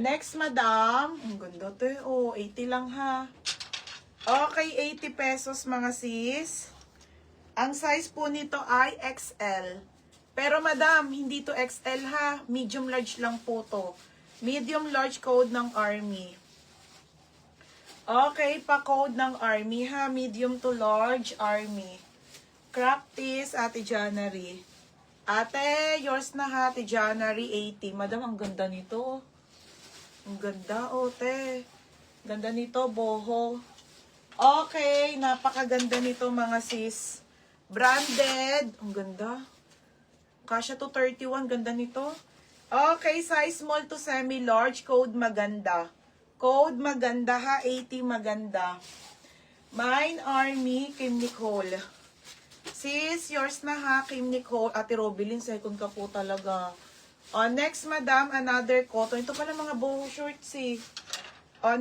Next, madam. Ang ganda to eh. Oh, 80 lang ha. Okay, 80 pesos mga sis. Ang size po nito ay XL. Pero madam, hindi to XL ha. Medium large lang po to. Medium large code ng Army. Okay, pa-code ng Army ha. Medium to large Army. Practice, Ate January. Ate, yours na ha, Ate January 80. Madam, ang ganda nito. Ang ganda, te. Ganda nito, boho. Okay, napakaganda nito mga sis. Branded. Ang ganda. Kasya to 31. Ganda nito. Okay, size small to semi-large. Code maganda. Code maganda ha. 80 maganda. Mine Army, Kim Nicole. Sis, yours na ha, Kim Nicole. Ate Robilyn, second ka po talaga. Next, madam, another cotton. Ito pala mga boho shorts eh.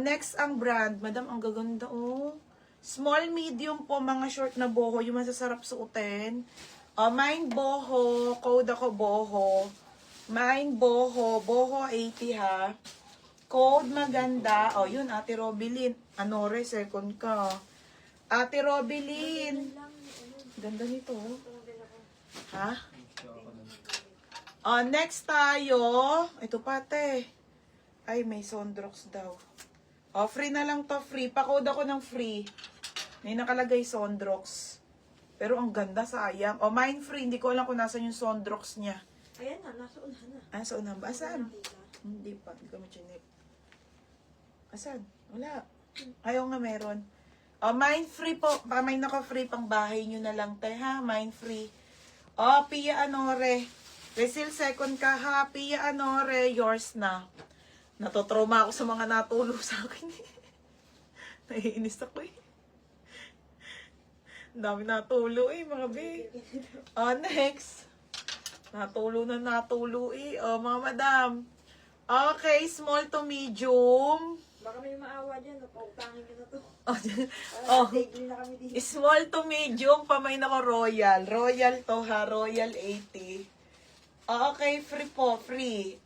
Next, ang brand. Madam, ang gaganda oh. Small, medium po, mga short na boho. Yung masasarap suotin. Mine boho. Code ako boho. Mine boho. Boho 80 ha. Code maganda. Yun, Ate Robilyn. Anore, second ka. Ate Robilyn. Ganda nito. Ha? Next tayo. Ito pate. Ay, may Sondrox daw. Free na lang to. Free. Pa-code ako ng free. May nakalagay Sondrox. Pero ang ganda, sayang. Mine free. Hindi ko alam kung nasan yung Sondrox niya. Ayan na, nasa unahan na. Sa unahan ba? Asan? Hindi pa. Hindi ko machinip. Asan? Wala. Ayaw nga meron. Mine free po. May naka-free pang bahay nyo na lang, te, ha? Mine free. Pia Anore. Resil second ka, ha? Pia Anore, yours na. Natotrauma ako sa mga natulo sa akin. Naiinis ako eh. Dami natulo eh, mga be. Next. Natulo eh. Mga madam. Okay, small to medium. Baka may maawa dyan, pautangin ka na to. Table na kami dito. Small to medium, pamay na ko royal. Royal to ha, royal 80. Okay, free po, free.